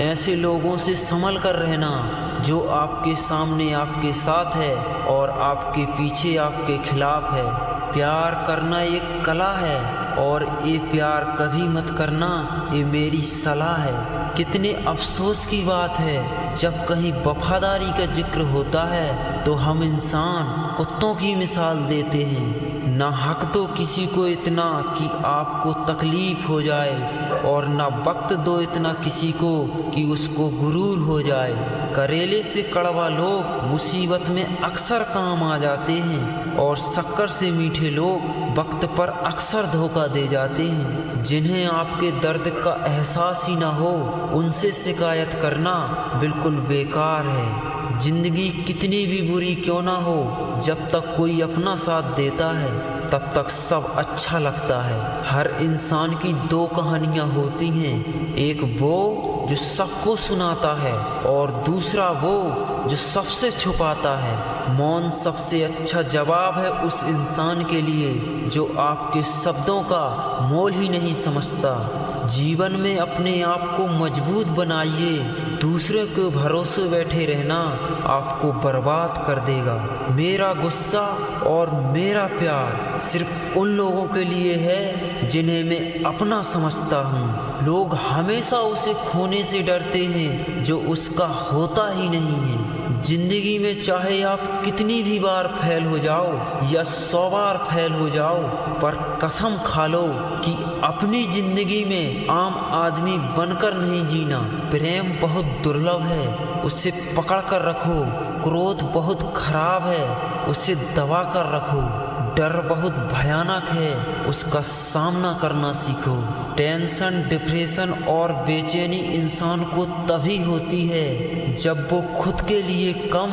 ऐसे लोगों से संभल कर रहना जो आपके सामने आपके साथ है और आपके पीछे आपके खिलाफ है। प्यार करना एक कला है और ये प्यार कभी मत करना, ये मेरी सलाह है। कितने अफसोस की बात है जब कहीं वफादारी का जिक्र होता है तो हम इंसान कुत्तों की मिसाल देते हैं। ना हक तो किसी को इतना कि आपको तकलीफ हो जाए और ना वक्त दो इतना किसी को कि उसको गुरूर हो जाए। करेले से कड़वा लोग मुसीबत में अक्सर काम आ जाते हैं और शक्कर से मीठे लोग वक्त पर अक्सर धोखा दे जाते हैं। जिन्हें आपके दर्द का एहसास ही ना हो उनसे शिकायत करना बिल्कुल बेकार है। जिंदगी कितनी भी बुरी क्यों ना हो, जब तक कोई अपना साथ देता है तब तक सब अच्छा लगता है। हर इंसान की दो कहानियाँ होती हैं, एक वो जो सबको सुनाता है और दूसरा वो जो सबसे छुपाता है। मौन सबसे अच्छा जवाब है उस इंसान के लिए जो आपके शब्दों का मोल ही नहीं समझता। जीवन में अपने आप को मजबूत बनाइए, दूसरे के भरोसे बैठे रहना आपको बर्बाद कर देगा। मेरा गुस्सा और मेरा प्यार सिर्फ उन लोगों के लिए है जिन्हें मैं अपना समझता हूँ। लोग हमेशा उसे खोने से डरते हैं जो उसका होता ही नहीं है। जिंदगी में चाहे आप कितनी भी बार फेल हो जाओ या 100 बार फेल हो जाओ, पर कसम खा लो कि अपनी जिंदगी में आम आदमी बनकर नहीं जीना। प्रेम बहुत दुर्लभ है, उसे पकड़ कर रखो। क्रोध बहुत खराब है, उसे दबा कर रखो। डर बहुत भयानक है, उसका सामना करना सीखो। टेंशन, डिप्रेशन और बेचैनी इंसान को तभी होती है जब वो खुद के लिए कम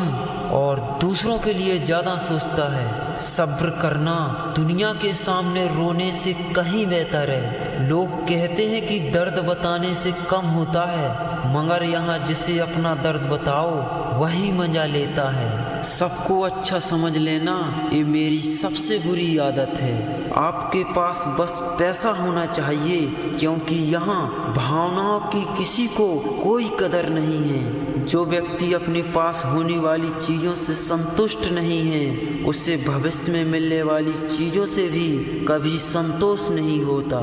और दूसरों के लिए ज़्यादा सोचता है। सब्र करना दुनिया के सामने रोने से कहीं बेहतर है। लोग कहते हैं कि दर्द बताने से कम होता है, मगर यहाँ जिसे अपना दर्द बताओ वही मजा लेता है। सबको अच्छा समझ लेना ये मेरी सबसे बुरी आदत है। आपके पास बस पैसा होना चाहिए, क्योंकि यहाँ भावनाओं की किसी को कोई कदर नहीं है। जो व्यक्ति अपने पास होने वाली चीज़ों से संतुष्ट नहीं है, उससे भविष्य में मिलने वाली चीज़ों से भी कभी संतोष नहीं होता।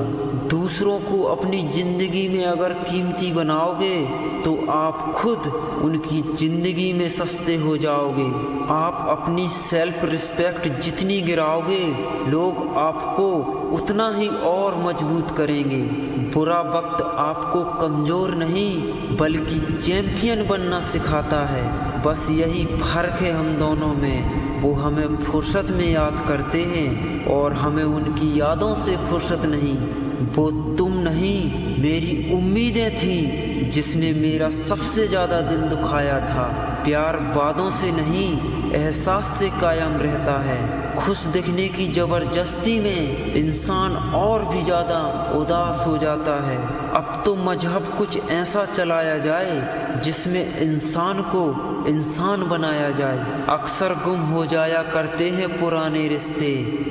दूसरों को अपनी जिंदगी में अगर कीमती बनाओगे तो आप खुद उनकी जिंदगी में सस्ते हो जाओगे। आप अपनी सेल्फ रिस्पेक्ट जितनी गिराओगे, लोग आपको उतना ही और मजबूत करेंगे। बुरा वक्त आपको कमज़ोर नहीं बल्कि चैंपियन बनना सिखाता है। बस यही फ़र्क है हम दोनों में। वो हमें फुर्सत में याद करते हैं और हमें उनकी यादों से फुर्सत नहीं। वो तुम नहीं, मेरी उम्मीदें थी जिसने मेरा सबसे ज़्यादा दिल दुखाया था। प्यार बातों से नहीं, एहसास से कायम रहता है। खुश दिखने की ज़बरदस्ती में इंसान और भी ज़्यादा उदास हो जाता है। अब तो मजहब कुछ ऐसा चलाया जाए जिसमें इंसान को इंसान बनाया जाए। अक्सर गुम हो जाया करते हैं पुराने रिश्ते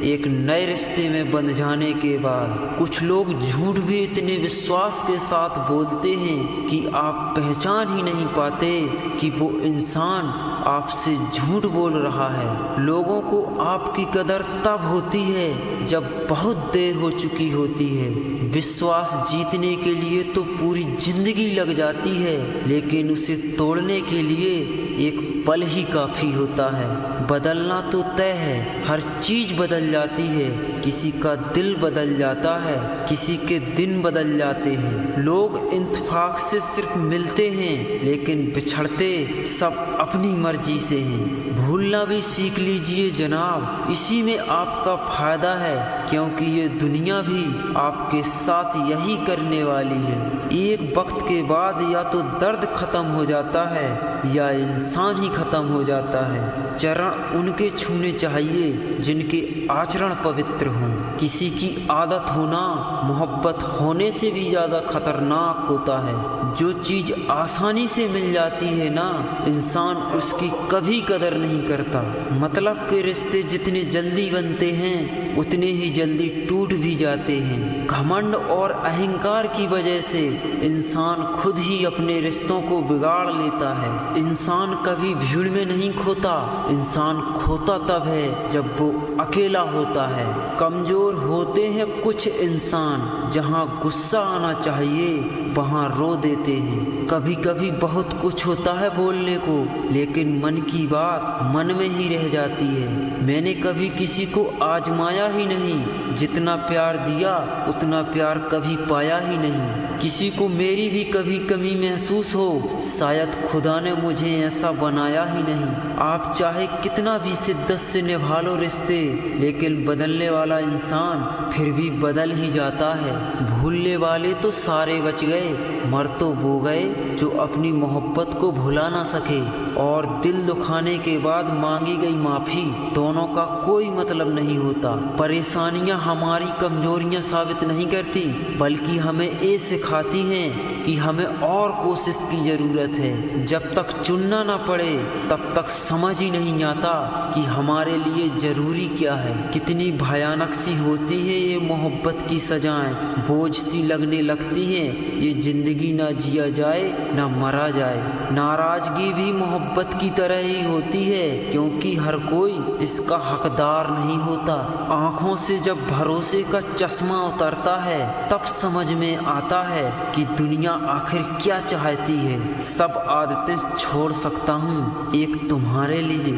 एक नए रिश्ते में बंध जाने के बाद। कुछ लोग झूठ भी इतने विश्वास के साथ बोलते हैं कि आप पहचान ही नहीं पाते कि वो इंसान आपसे झूठ बोल रहा है। लोगों को आपकी कदर तब होती है जब बहुत देर हो चुकी होती है। विश्वास जीतने के लिए तो पूरी जिंदगी लग जाती है, लेकिन उसे तोड़ने के लिए एक पल ही काफ़ी होता है। बदलना तो तय है, हर चीज़ बदल जाती है। किसी का दिल बदल जाता है, किसी के दिन बदल जाते हैं। लोग इत्तेफाक से सिर्फ मिलते हैं, लेकिन बिछड़ते सब अपनी मर्जी से हैं। भूलना भी सीख लीजिए जनाब, इसी में आपका फ़ायदा है, क्योंकि ये दुनिया भी आपके साथ यही करने वाली है। एक वक्त के बाद या तो दर्द ख़त्म हो जाता है या इंसान ही ख़त्म हो जाता है। चरण उनके छूने चाहिए जिनके आचरण पवित्र हों। किसी की आदत होना मोहब्बत होने से भी ज़्यादा खतरनाक होता है। जो चीज़ आसानी से मिल जाती है ना, इंसान उसकी कभी कदर नहीं करता। मतलब के रिश्ते जितने जल्दी बनते हैं उतने ही जल्दी टूट भी जाते हैं। घमंड और अहंकार की वजह से इंसान खुद ही अपने रिश्तों को बिगाड़ लेता है। इंसान कभी भीड़ में नहीं खोता, इंसान खोता तब है जब वो अकेला होता है। कमजोर होते हैं कुछ इंसान, जहाँ गुस्सा आना चाहिए वहाँ रो देते हैं। कभी कभी बहुत कुछ होता है बोलने को, लेकिन मन की बात मन में ही रह जाती है। मैंने कभी किसी को आजमाया ही नहीं, जितना प्यार दिया उतना प्यार कभी पाया ही नहीं। किसी को मेरी भी कभी कमी महसूस हो, शायद खुदा ने मुझे ऐसा बनाया ही नहीं। आप चाहे कितना भी शिद्दत से निभा लो रिश्ते, लेकिन बदलने वाला इंसान फिर भी बदल ही जाता है। भूलने वाले तो सारे बच गए, मर तो वो गए जो अपनी मोहब्बत को भुला ना सके। और दिल दुखाने के बाद मांगी गई माफ़ी, दोनों का कोई मतलब नहीं होता। परेशानियां हमारी कमजोरियां साबित नहीं करती, बल्कि हमें ये सिखाती हैं कि हमें और कोशिश की ज़रूरत है। जब तक चुनना ना पड़े तब तक समझ ही नहीं आता कि हमारे लिए ज़रूरी क्या है। कितनी भयानक सी होती है ये मोहब्बत की सजाएं, बोझ सी लगने लगती हैं। ये ज़िंदगी ना जिया जाए ना मरा जाए। नाराज़गी भी मोहब्बत की तरह ही होती है, क्योंकि हर कोई इसका हकदार नहीं होता। आँखों से जब भरोसे का चश्मा उतरता है तब समझ में आता है कि दुनिया आखिर क्या चाहती है। सब आदतें छोड़ सकता हूँ एक तुम्हारे लिए,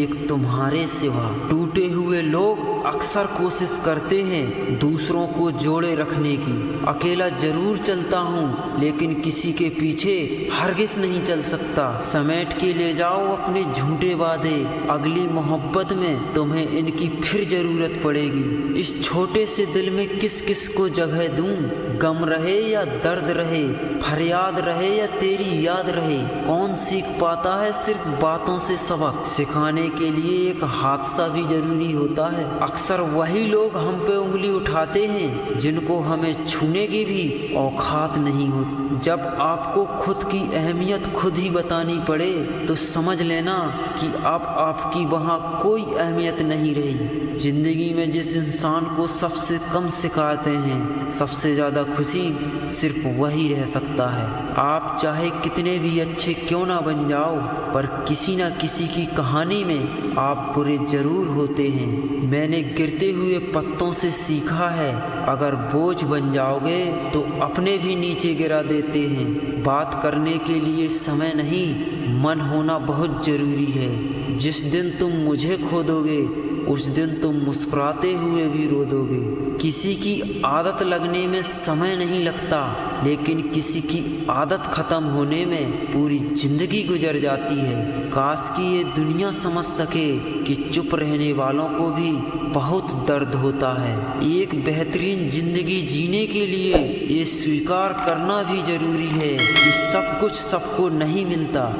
एक तुम्हारे सिवा। टूटे हुए लोग अक्सर कोशिश करते हैं दूसरों को जोड़े रखने की। अकेला जरूर चलता हूँ, लेकिन किसी के पीछे हरगिज़ नहीं चल सकता। समेट के ले जाओ अपने झूठे वादे, अगली मोहब्बत में तुम्हें इनकी फिर जरूरत पड़ेगी। इस छोटे से दिल में किस किस को जगह दूं, गम रहे या दर्द रहे, फरियाद रहे या तेरी याद रहे। कौन सीख पाता है सिर्फ बातों से सबक, सिखाने के लिए एक हादसा भी जरूरी होता है। अक्सर वही लोग हम पे उंगली उठाते हैं जिनको हमें छूने की भी औकात नहीं होती। जब आपको खुद की अहमियत खुद ही बतानी पड़े तो समझ लेना कि अब आपकी वहाँ कोई अहमियत नहीं रही। जिंदगी में जिस इंसान को सबसे कम सिखाते हैं, सबसे ज़्यादा खुशी सिर्फ वही रह सकता है। आप चाहे कितने भी अच्छे क्यों ना बन जाओ, पर किसी न किसी की कहानी में आप बुरे जरूर होते हैं। मैंने गिरते हुए पत्तों से सीखा है, अगर बोझ बन जाओगे तो अपने भी नीचे गिरा देते हैं। बात करने के लिए समय नहीं, मन होना बहुत ज़रूरी है। जिस दिन तुम मुझे खो दोगे उस दिन तुम मुस्कुराते हुए भी रो दोगे। किसी की आदत लगने में समय नहीं लगता, लेकिन किसी की आदत खत्म होने में पूरी जिंदगी गुजर जाती है। काश कि ये दुनिया समझ सके कि चुप रहने वालों को भी बहुत दर्द होता है। एक बेहतरीन जिंदगी जीने के लिए ये स्वीकार करना भी जरूरी है कि सब कुछ सबको नहीं मिलता।